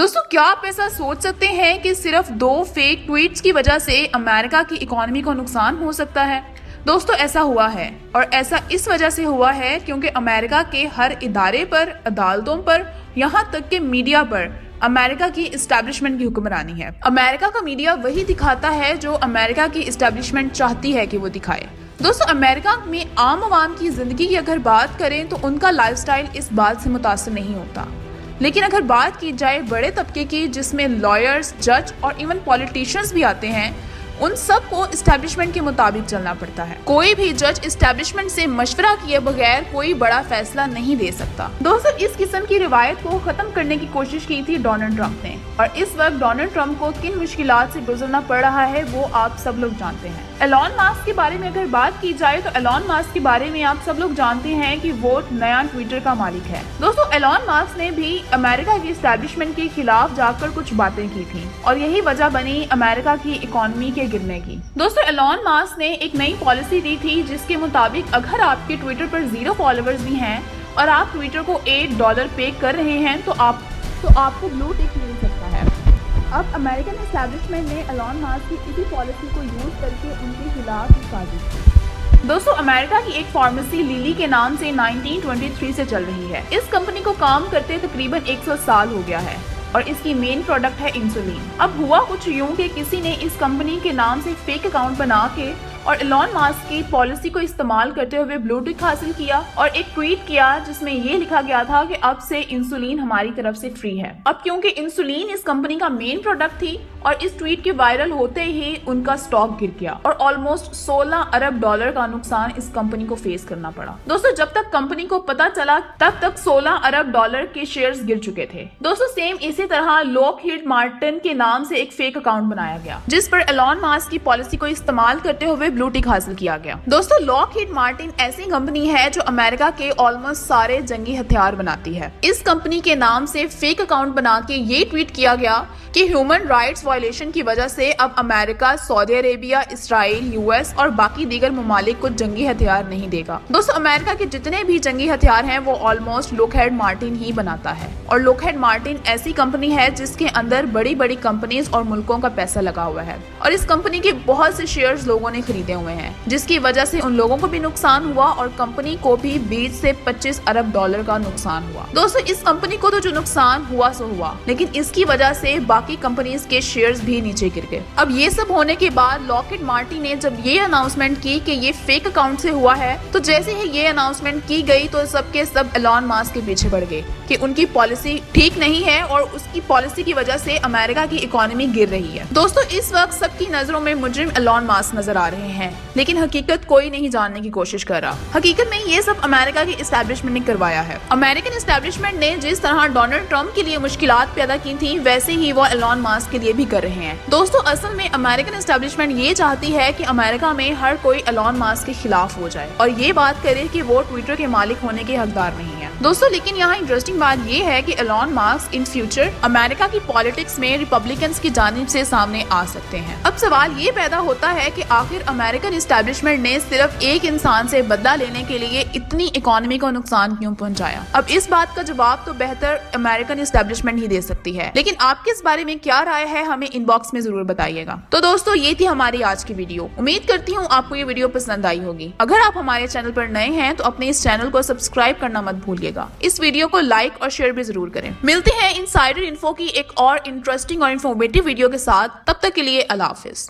दोस्तों क्या आप ऐसा सोच सकते हैं कि सिर्फ 2 फेक ट्वीट्स की वजह से अमेरिका की इकोनॉमी को नुकसान हो सकता है? दोस्तों ऐसा हुआ है और ऐसा इस वजह से हुआ है क्योंकि अमेरिका के हर इदारे पर, अदालतों पर, यहाँ तक कि मीडिया पर अमेरिका की इस्टेब्लिशमेंट की हुक्मरानी है। अमेरिका का मीडिया वही दिखाता है जो अमेरिका की इस्टेब्लिशमेंट चाहती है कि वो दिखाए। दोस्तों अमेरिका में आम आवाम की जिंदगी की अगर बात करें तो उनका लाइफस्टाइल इस बात से मुतासर नहीं होता, लेकिन अगर बात की जाए बड़े तबके की जिसमें लॉयर्स, जज और इवन पॉलिटिशियंस भी आते हैं, उन सब को इस्टेब्लिशमेंट के मुताबिक चलना पड़ता है। कोई भी जज इस्टेब्लिशमेंट से मशवरा किए बगैर कोई बड़ा फैसला नहीं दे सकता। दोस्तों इस किस्म की रिवायत को खत्म करने की कोशिश की थी डोनाल्ड ट्रंप ने, और इस वक्त डोनाल्ड ट्रंप को किन मुश्किलात से गुजरना पड़ रहा है वो आप सब लोग जानते हैं। एलॉन मस्क के बारे में अगर बात की जाए तो एलॉन मस्क के बारे में आप सब लोग जानते हैं कि वो नया ट्विटर का मालिक है। दोस्तों एलॉन मस्क ने भी अमेरिका की इस्टेब्लिशमेंट के खिलाफ जाकर कुछ बातें की थी और यही वजह बनी अमेरिका की इकोनॉमी के गिरने की। दोस्तों एलॉन मस्क ने एक नई पॉलिसी दी थी जिसके मुताबिक अगर आपके ट्विटर पर 0 फॉलोअर्स भी हैं और आप ट्विटर को $8 पे कर रहे हैं तो आपको ब्लू टिक मिल सकता है। अब अमेरिकन एस्टैब्लिशमेंट ने एलॉन मस्क की इसी पॉलिसी को यूज करके उनके खिलाफ साजिश की। दोस्तों अमेरिका की एक फार्मेसी लिली के नाम से 1923 से चल रही है। इस कंपनी को काम करते तकरीबन 100 साल हो गया है और इसकी मेन प्रोडक्ट है इंसुलिन। अब हुआ कुछ यूं कि किसी ने इस कंपनी के नाम से फेक अकाउंट बना के और एलॉन मस्क की पॉलिसी को इस्तेमाल करते हुए ब्लू टिक हासिल किया और एक ट्वीट किया जिसमें ये लिखा गया था कि अब से इंसुलिन हमारी तरफ से फ्री है। अब क्योंकि इंसुलिन इस कंपनी का मेन प्रोडक्ट थी और इस ट्वीट के वायरल होते ही उनका स्टॉक गिर गया और ऑलमोस्ट $16 अरब का नुकसान इस कंपनी को फेस करना पड़ा। दोस्तों जब तक कंपनी को पता चला तब तक $16 अरब के शेयर्स गिर चुके थे। दोस्तों सेम इसी तरह लॉकहीड मार्टिन के नाम से एक फेक अकाउंट बनाया गया जिस पर एलॉन मस्क की पॉलिसी को इस्तेमाल करते हुए ब्लू टिक हासिल किया गया। दोस्तों लॉकहीड मार्टिन ऐसी कंपनी है जो अमेरिका के ऑलमोस्ट सारे जंगी हथियार बनाती है। इस कंपनी के नाम से फेक अकाउंट बना के ये ट्वीट किया गया कि ह्यूमन राइट्स वायलेशन की वजह से अब America, Saudi Arabia, Israel, US और बाकी दीगर ममालिक को जंगी हथियार नहीं देगा। दोस्तों अमेरिका के जितने भी जंगी हथियार हैं वो ऑलमोस्ट लॉकहीड मार्टिन ही बनाता है और लॉकहीड मार्टिन ऐसी कंपनी है जिसके अंदर बड़ी बड़ी कंपनीज और मुल्कों का पैसा लगा हुआ है और इस कंपनी के बहुत से शेयर्स लोगों ने खरीदे हुए हैं जिसकी वजह से उन लोगों को भी नुकसान हुआ और कंपनी को भी 20 से $25 अरब का नुकसान हुआ। दोस्तों इस कंपनी को तो जो नुकसान हुआ सो हुआ, लेकिन इसकी वजह से बाकी कंपनीज के शेयर्स भी नीचे गिर गए। अब ये सब होने के बाद लॉकहीड मार्टिन ने जब ये अनाउंसमेंट की कि ये फेक अकाउंट से हुआ है तो जैसे ही ये अनाउंसमेंट की गई तो सबके सब एलॉन मस्क के पीछे बढ़ गए कि उनकी पॉलिसी ठीक नहीं है और उसकी पॉलिसी की वजह से अमेरिका की इकोनॉमी गिर रही है। दोस्तों इस वक्त सबकी नजरों में मुजरिम एलॉन मस्क नजर आ रहे हैं, लेकिन हकीकत कोई नहीं जानने की कोशिश कर रहा। हकीकत में ये सब अमेरिका की इस्टेब्लिशमेंट ने करवाया है। अमेरिकन इस्टेब्लिशमेंट ने जिस तरह डोनाल्ड ट्रंप के लिए मुश्किलात पैदा की थी वैसे ही वो एलॉन मस्क के लिए भी कर रहे हैं। दोस्तों असल में अमेरिकन इस्टेब्लिशमेंट ये चाहती है कि अमेरिका में हर कोई एलॉन मस्क के खिलाफ हो जाए और ये बात करे कि वो ट्विटर के मालिक होने के हकदार नहीं है। दोस्तों लेकिन यहाँ इंटरेस्टिंग बात ये है कि Elon Musk in future America की पॉलिटिक्स में रिपब्लिकन्स की जानिब से सामने आ सकते हैं। अब सवाल ये पैदा होता है कि आखिर अमेरिकन इस्टेब्लिशमेंट ने सिर्फ एक इंसान से बदला लेने के लिए इतनी इकोनॉमी को नुकसान क्यों पहुंचाया? अब इस बात का जवाब तो बेहतर अमेरिकन इस्टेब्लिशमेंट ही दे सकती है, लेकिन आपकी इस बारे में क्या राय है हमें इनबॉक्स में जरूर बताइएगा। तो दोस्तों ये थी हमारी आज की वीडियो। उम्मीद करती हूँ आपको ये वीडियो पसंद आई होगी। अगर आप हमारे चैनल पर नए हैं तो अपने इस चैनल को सब्सक्राइब करना मत भूलिएगा। इस वीडियो को लाइक और शेयर भी जरूर करें। मिलते हैं इनसाइडर इन्फो की एक और इंटरेस्टिंग और इन्फॉर्मेटिव वीडियो के साथ। तब तक के लिए अल्लाह हाफिज।